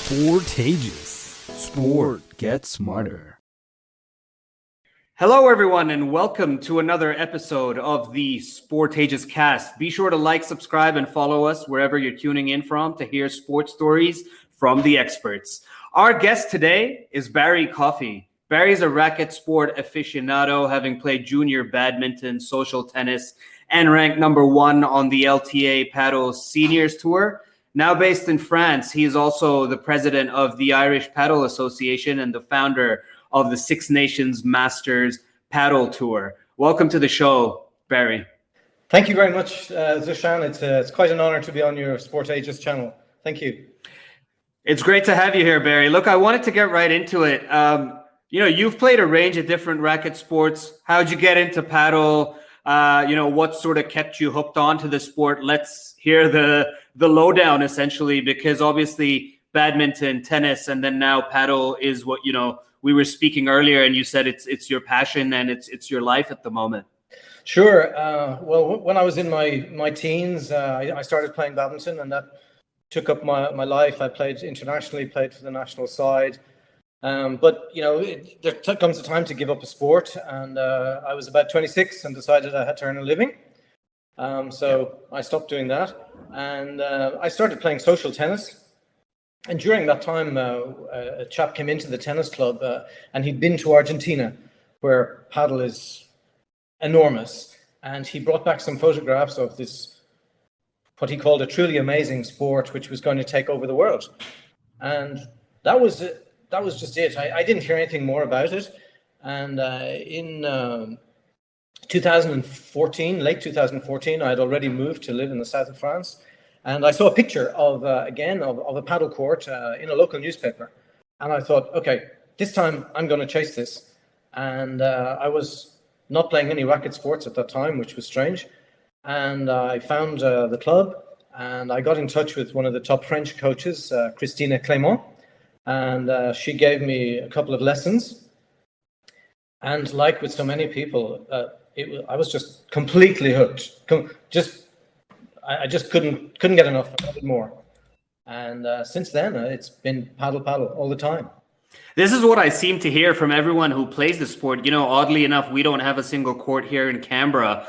Sportageous. Sport gets smarter. Hello, everyone, and welcome to another episode of the Sportageous Cast. Be sure to like, subscribe, and follow us wherever you're tuning in from to hear sports stories from the experts. Our guest today is Barry Coffey. Barry's a racket sport aficionado, having played junior badminton, social tennis, and ranked number 1 on the LTA Padel Seniors Tour. Now based in France, he is also the president of the Irish Padel Association and the founder of the Six Nations Masters Padel Tour. Welcome to the show, Barry. Thank you very much, Zushan. It's quite an honor to be on your Sportageous channel. Thank you. It's great to have you here, Barry. Look, I wanted to get right into it. You've played a range of different racket sports. How'd you get into padel? What sort of kept you hooked onto the sport? Let's hear the lowdown, essentially, because obviously badminton, tennis, and then now padel is what, we were speaking earlier, and you said it's your passion and it's your life at the moment. Sure. Well, when I was in my teens, I started playing badminton, and that took up my life. I played internationally, played for the national side. But there comes a time to give up a sport, and I was about 26 and decided I had to earn a living. So I stopped doing that, and I started playing social tennis. And during that time, a chap came into the tennis club, and he'd been to Argentina, where padel is enormous. And he brought back some photographs of this, what he called a truly amazing sport, which was going to take over the world. And that was just it. I didn't hear anything more about it. And in 2014, late 2014, I had already moved to live in the south of France. And I saw a picture of a paddle court in a local newspaper. And I thought, okay, this time I'm going to chase this. And I was not playing any racket sports at that time, which was strange. And I found the club, and I got in touch with one of the top French coaches, Christine Clément. And she gave me a couple of lessons. And like with so many people, I was just completely hooked. I just couldn't get enough. I wanted more. And since then, it's been paddle all the time. This is what I seem to hear from everyone who plays the sport. Oddly enough, we don't have a single court here in Canberra.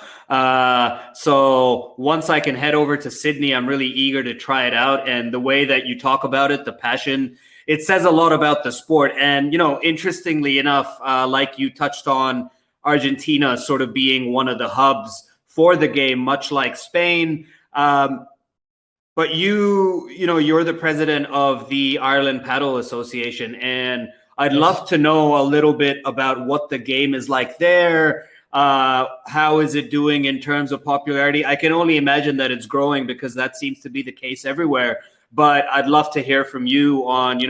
So once I can head over to Sydney, I'm really eager to try it out. And the way that you talk about it, the passion, it says a lot about the sport. And, interestingly enough, like you touched on, Argentina sort of being one of the hubs for the game, much like Spain. But you're the president of the Ireland Padel Association, and I'd love to know a little bit about what the game is like there. How is it doing in terms of popularity? I can only imagine that it's growing, because that seems to be the case everywhere. But I'd love to hear from you on,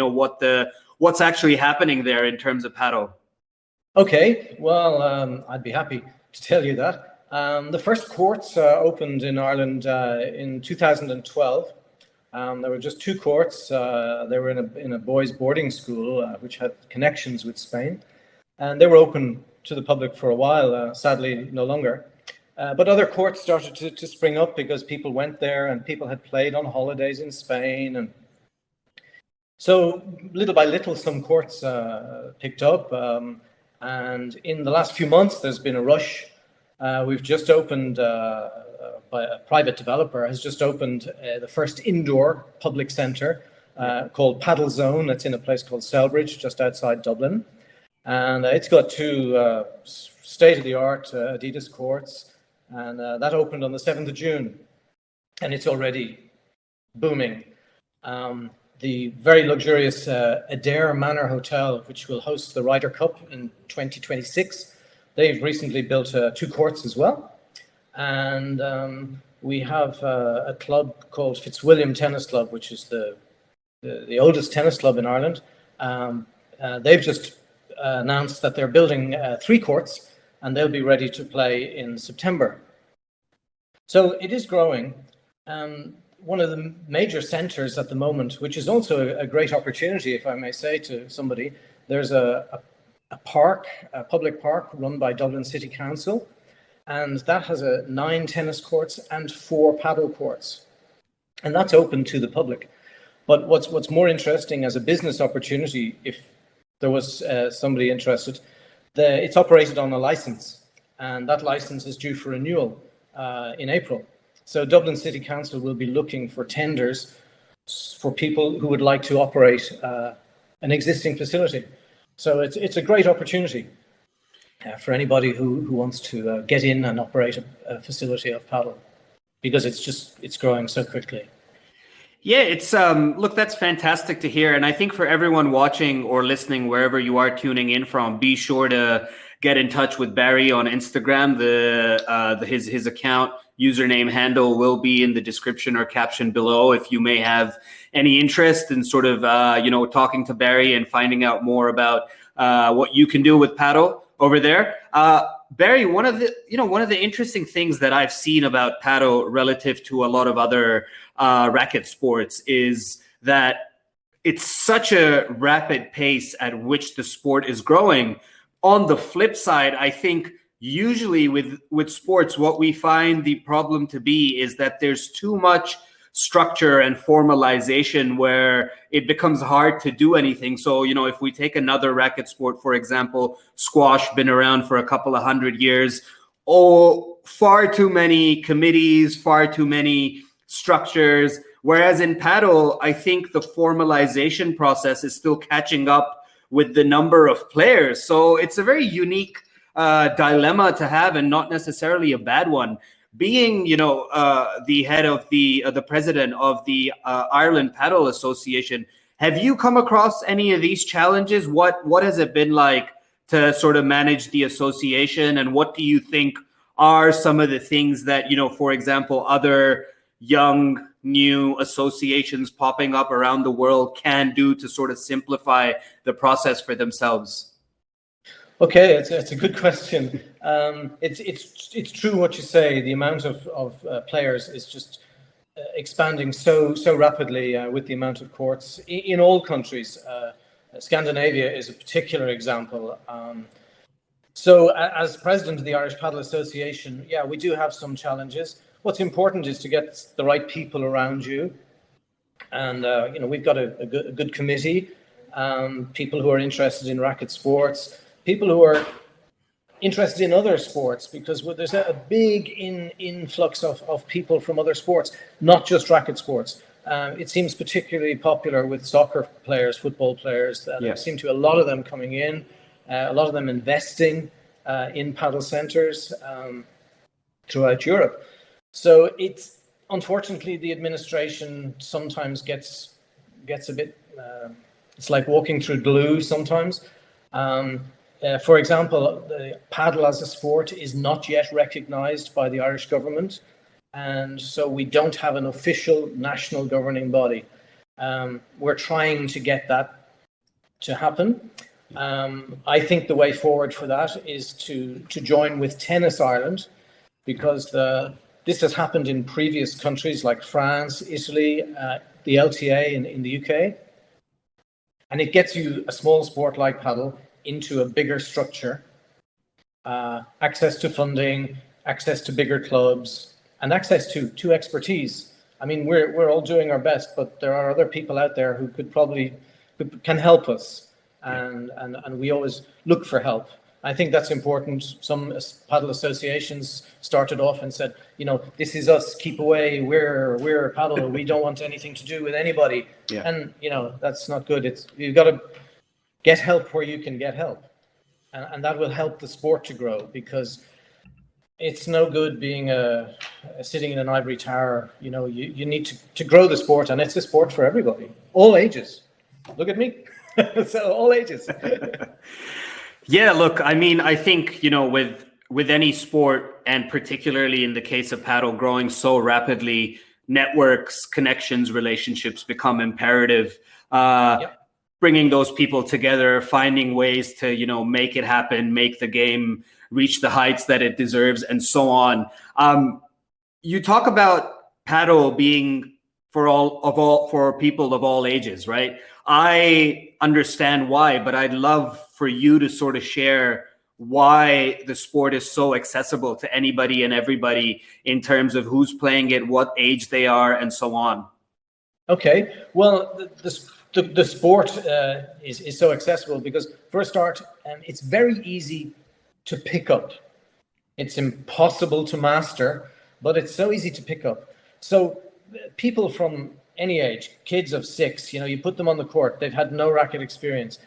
what's actually happening there in terms of padel. Okay, well, I'd be happy to tell you that. The first courts opened in Ireland in 2012. There were just 2 courts. They were in a boys' boarding school, which had connections with Spain. And they were open to the public for a while, sadly no longer. But other courts started to spring up, because people went there and people had played on holidays in Spain. And so little by little, some courts picked up. And in the last few months, there's been a rush. We've just opened, by a private developer, has just opened the first indoor public centre called Padel Zone. It's in a place called Selbridge, just outside Dublin. And it's got 2 state-of-the-art Adidas courts. And that opened on the 7th of June. And it's already booming. The very luxurious Adair Manor Hotel, which will host the Ryder Cup in 2026, they've recently built 2 courts as well. And we have a club called Fitzwilliam Tennis Club, which is the oldest tennis club in Ireland. They've just announced that they're building 3 courts, and they'll be ready to play in September. So it is growing. One of the major centres at the moment, which is also a great opportunity, if I may say to somebody, there's a public park run by Dublin City Council, and that has 9 tennis courts and 4 paddle courts, and that's open to the public. But what's more interesting as a business opportunity, if there was somebody interested, it's operated on a license, and that license is due for renewal in April. So Dublin City Council will be looking for tenders for people who would like to operate an existing facility. So it's a great opportunity for anybody who wants to get in and operate a facility of paddle, because it's growing so quickly. Yeah, it's look, that's fantastic to hear. And I think for everyone watching or listening, wherever you are tuning in from, be sure to get in touch with Barry on Instagram. His account username handle will be in the description or caption below if you may have any interest in sort of talking to Barry and finding out more about what you can do with paddle over there. Barry, one of the interesting things that I've seen about paddle relative to a lot of other racket sports is that it's such a rapid pace at which the sport is growing. On the flip side, I think usually with sports, what we find the problem to be is that there's too much structure and formalization where it becomes hard to do anything. So, if we take another racket sport, for example, squash, been around for a couple of 100 years, far too many committees, far too many structures. Whereas in paddle, I think the formalization process is still catching up with the number of players. So it's a very unique dilemma to have, and not necessarily a bad one. Being, the head of the president of the Ireland Padel Association, have you come across any of these challenges? What has it been like to sort of manage the association, and what do you think are some of the things that, for example, other young new associations popping up around the world can do to sort of simplify the process for themselves? Okay, it's a good question. It's true what you say. The amount of players is just expanding so rapidly with the amount of courts in all countries. Scandinavia is a particular example. So as president of the Irish Padel Association, we do have some challenges. What's important is to get the right people around you, and we've got a good committee, people who are interested in racket sports, people who are interested in other sports, because there's a big influx of people from other sports, not just racket sports. It seems particularly popular with soccer players, football players. There seem to be a lot of them coming in, a lot of them investing in paddle centres throughout Europe. So it's unfortunately the administration sometimes gets a bit. It's like walking through glue sometimes. For example, the paddle as a sport is not yet recognised by the Irish government, and so we don't have an official national governing body. We're trying to get that to happen. I think the way forward for that is to join with Tennis Ireland, because this has happened in previous countries like France, Italy, the LTA in the UK, and it gets you a small sport like paddle into a bigger structure, access to funding, access to bigger clubs, and access to expertise. I mean, we're all doing our best, but there are other people out there who can help us, and we always look for help. I think that's important. Some paddle associations started off and said, this is us, keep away, we're paddle, we don't want anything to do with anybody. Yeah. And, that's not good. You've got to get help where you can get help. And that will help the sport to grow, because it's no good being sitting in an ivory tower. You need to grow the sport, and it's a sport for everybody, all ages. Look at me. So all ages. Yeah, look, I mean, I think, with any sport, and particularly in the case of paddle growing so rapidly, networks, connections, relationships become imperative. Bringing those people together, finding ways to, make it happen, make the game reach the heights that it deserves, and so on. You talk about paddle being for people of all ages, right? I understand why, but I'd love for you to sort of share why the sport is so accessible to anybody and everybody in terms of who's playing it, what age they are, and so on. Okay, well, the sport is so accessible because, for a start, it's very easy to pick up. It's impossible to master, but it's so easy to pick up. So people from any age, kids of 6, you put them on the court, they've had no racket experience.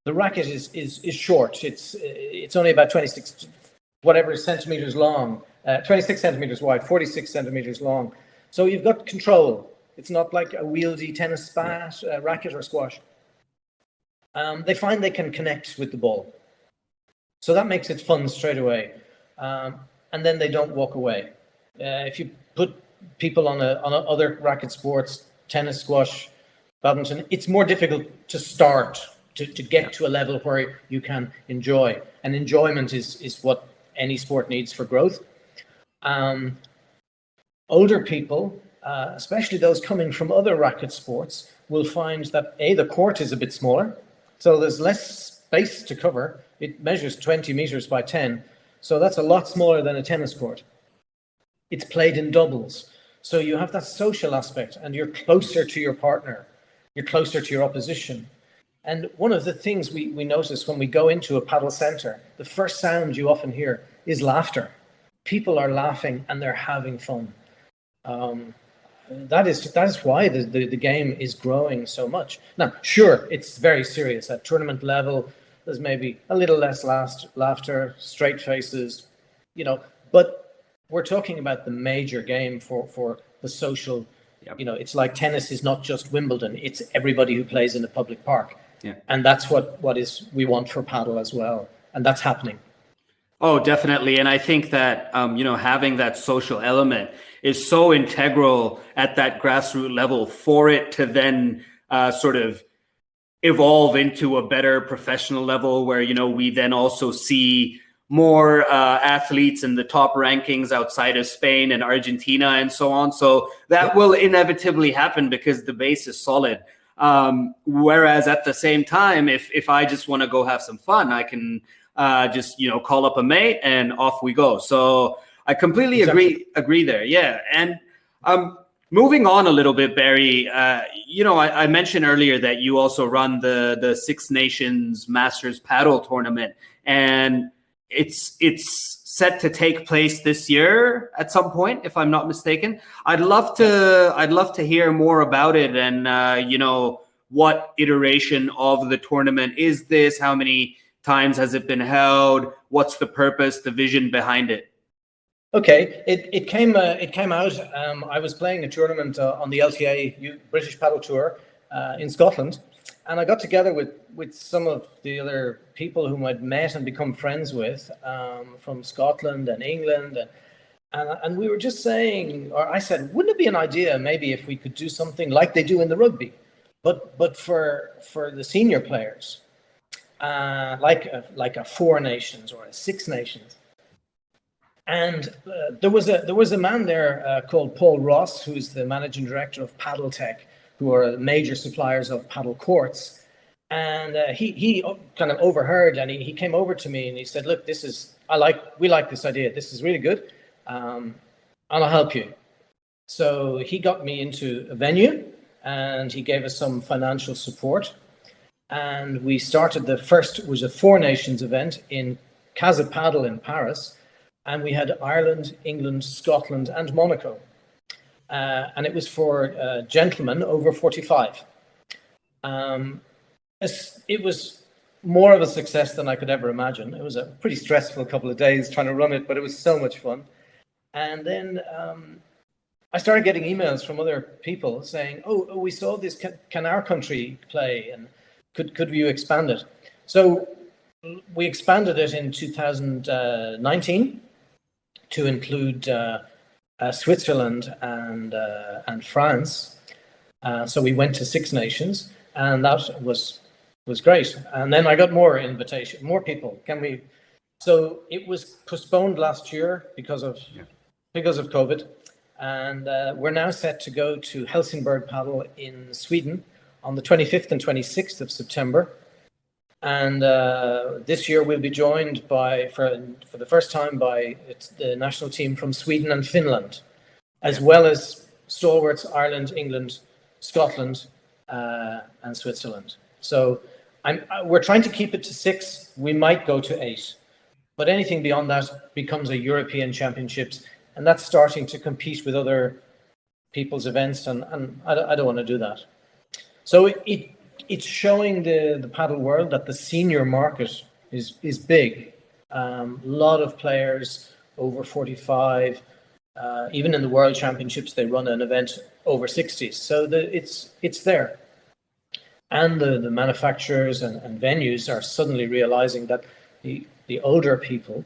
The racket is short. It's only about 26 centimeters long, 26 centimeters wide, 46 centimeters long. So you've got control. It's not like a wieldy tennis bat, racket or squash. They find they can connect with the ball. So that makes it fun straight away. And then they don't walk away. If you put people on other racket sports, tennis, squash, badminton, it's more difficult to start, to get to a level where you can enjoy. And enjoyment is what any sport needs for growth. Older people, especially those coming from other racket sports, will find that the court is a bit smaller, so there's less space to cover. It measures 20 meters by 10, so that's a lot smaller than a tennis court. It's played in doubles, so you have that social aspect, and you're closer to your partner, you're closer to your opposition. And one of the things we notice when we go into a paddle center, the first sound you often hear is laughter. People are laughing and they're having fun. That is why the game is growing so much. Now, sure, it's very serious. At tournament level, there's maybe a little less laughter, straight faces, but we're talking about the major game for the social. Yep. It's like tennis is not just Wimbledon, it's everybody who plays in a public park. Yeah. And that's what we want for paddle as well. And that's happening. Oh, definitely. And I think that, having that social element is so integral at that grassroots level for it to then sort of evolve into a better professional level where, we then also see more athletes in the top rankings outside of Spain and Argentina and so on. So that will inevitably happen because the base is solid. Whereas at the same time, if I just want to go have some fun, I can just call up a mate and off we go. So I completely agree there. Yeah. And moving on a little bit, Barry, I mentioned earlier that you also run the Six Nations Masters Paddle Tournament, and it's set to take place this year at some point, if I'm not mistaken. I'd love to hear more about it and what iteration of the tournament is this? How many times has it been held? What's the purpose, the vision behind it? Okay, it came out. I was playing a tournament on the LTA British Padel Tour in Scotland, and I got together with some of the other people whom I'd met and become friends with from Scotland and England, and we were just saying, or I said, wouldn't it be an idea maybe if we could do something like they do in the rugby, but for the senior players, like a Four Nations or a Six Nations. And there was a man there called Paul Ross, who's the managing director of Padel Tech, who are major suppliers of paddle courts. And he kind of overheard, and he came over to me and he said, "Look, we like this idea. This is really good, and I'll help you." So he got me into a venue, and he gave us some financial support. And we started it was a Four Nations event in Casa Padel in Paris. And we had Ireland, England, Scotland, and Monaco. And it was for gentlemen over 45. It was more of a success than I could ever imagine. It was a pretty stressful couple of days trying to run it, but it was so much fun. And then I started getting emails from other people saying, oh, we saw this, can our country play? And could you expand it? So we expanded it in 2019 to include Switzerland and France. So we went to Six Nations, and that was great. And then I got more people. So it was postponed last year because of COVID, and we're now set to go to Helsingborg Padel in Sweden on the 25th and 26th of September. And this year we'll be joined for the first time by the national team from Sweden and Finland, as well as stalwarts Ireland, England, Scotland, and Switzerland. So we're trying to keep it to 6. We might go to 8, but anything beyond that becomes a European Championships, and that's starting to compete with other people's events, and I don't want to do that. So it's showing the paddle world that the senior market is big. A lot of players over 45. Even in the World Championships, they run an event over 60s. So it's there. And the manufacturers and venues are suddenly realizing that the older people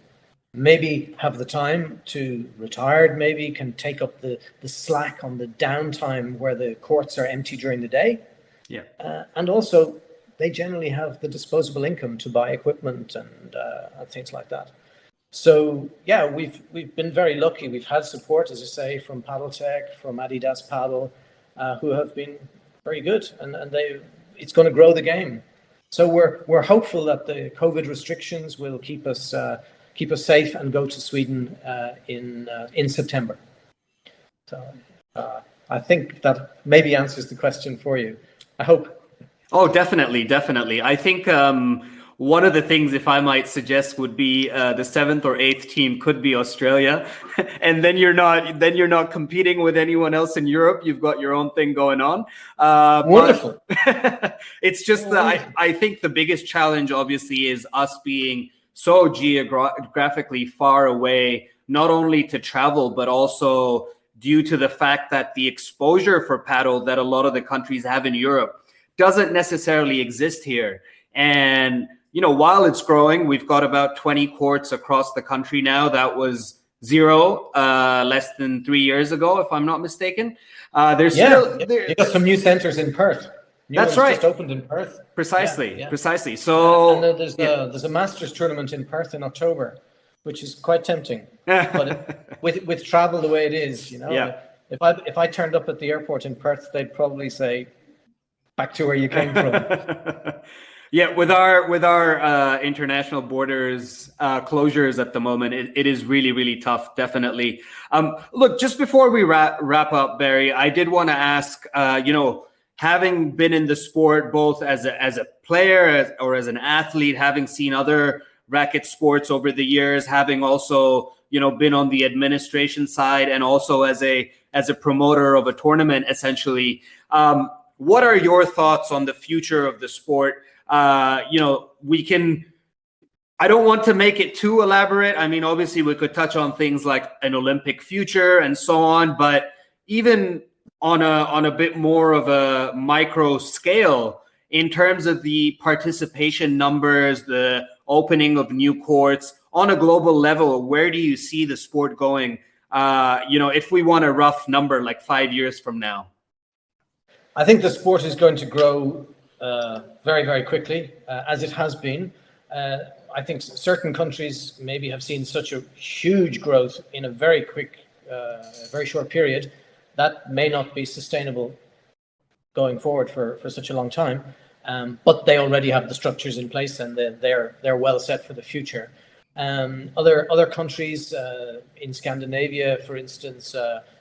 maybe have the time to retire, maybe can take up the slack on the downtime where the courts are empty during the day. Yeah. And also, they generally have the disposable income to buy equipment and things like that. So yeah, we've been very lucky. We've had support, as I say, from Padel Tech, from Adidas Padel, who have been very good, and it's going to grow the game. So we're hopeful that the COVID restrictions will keep us safe and go to Sweden in September. So I think that maybe answers the question for you. I hope. Oh, definitely. I think one of the things, if I might suggest, would be the 7th or 8th team could be Australia, and then you're not competing with anyone else in Europe. You've got your own thing going on. Wonderful. It's just that I think the biggest challenge, obviously, is us being so geographically far away, not only to travel, but also due to the fact that the exposure for paddle that a lot of the countries have in Europe doesn't necessarily exist here. And, while it's growing, we've got about 20 courts across the country now. That was 0 less than 3 years ago, if I'm not mistaken. You got some new centers in Perth. That's right. Just opened in Perth. Precisely. So and there's a Masters tournament in Perth in October, which is quite tempting. But with travel the way it is, if I turned up at the airport in Perth, they'd probably say, back to where you came from. Yeah, with our international borders closures at the moment, it is really, really tough, definitely. Look, just before we wrap up, Barry, I did want to ask, having been in the sport both as a player or as an athlete, having seen other racket sports over the years, having also been on the administration side and also as a promoter of a tournament, essentially. What are your thoughts on the future of the sport? I don't want to make it too elaborate. I mean, obviously we could touch on things like an Olympic future and so on, but even on a bit more of a micro scale in terms of the participation numbers, the opening of new courts on a global level, where do you see the sport going? If we want a rough number, like 5 years from now. I think the sport is going to grow very, very quickly, as it has been. I think certain countries maybe have seen such a huge growth in a very quick, very short period. That may not be sustainable going forward for such a long time. But they already have the structures in place, and they're well set for the future. Other countries in Scandinavia, for instance,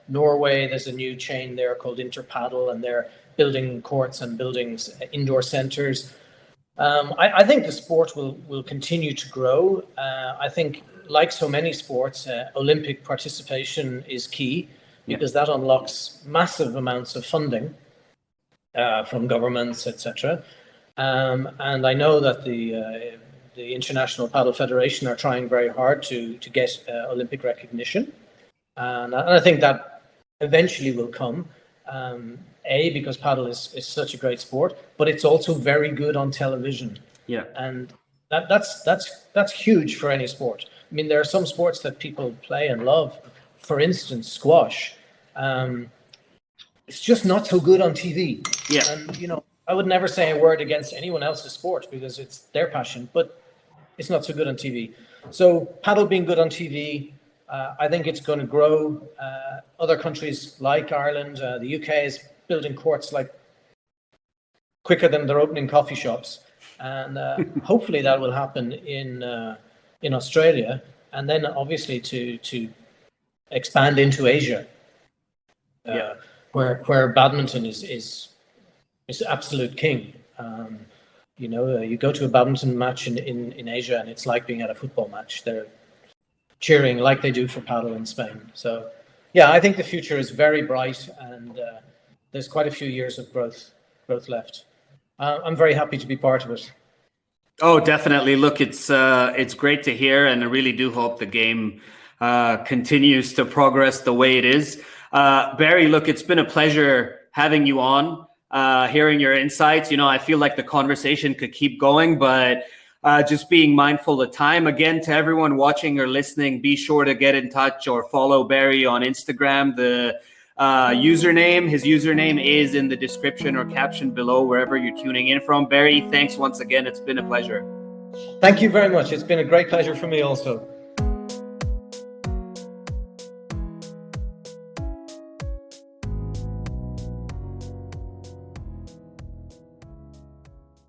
Norway, there's a new chain there called Interpadel, and they're building courts and buildings, indoor centers. I think the sport will continue to grow. I think, like so many sports, Olympic participation is key, because that unlocks massive amounts of funding from governments, etc. And I know that the International Padel Federation are trying very hard to get Olympic recognition, and I think that eventually will come. Because padel is such a great sport, but it's also very good on television. Yeah, and that's huge for any sport. I mean, there are some sports that people play and love. For instance, squash. It's just not so good on TV. Yeah, and I would never say a word against anyone else's sport because it's their passion, but it's not so good on TV. So padel being good on TV, I think it's going to grow. Other countries like Ireland, the UK is building courts like quicker than they're opening coffee shops, and hopefully that will happen in Australia, and then obviously to expand into Asia. where badminton is absolute king. You go to a badminton match in Asia, and it's like being at a football match. They're cheering like they do for paddle in Spain. So, yeah, I think the future is very bright, and there's quite a few years of growth left. I'm very happy to be part of it. Oh, definitely. Look, it's great to hear, and I really do hope the game continues to progress the way it is. Barry, look, it's been a pleasure having you on, hearing your insights. I feel like the conversation could keep going, but just being mindful of time. Again, to everyone watching or listening, be sure to get in touch or follow Barry on Instagram. The his username is in the description or caption below, wherever you're tuning in from. Barry, thanks once again. It's been a pleasure. Thank you very much. It's been a great pleasure for me also.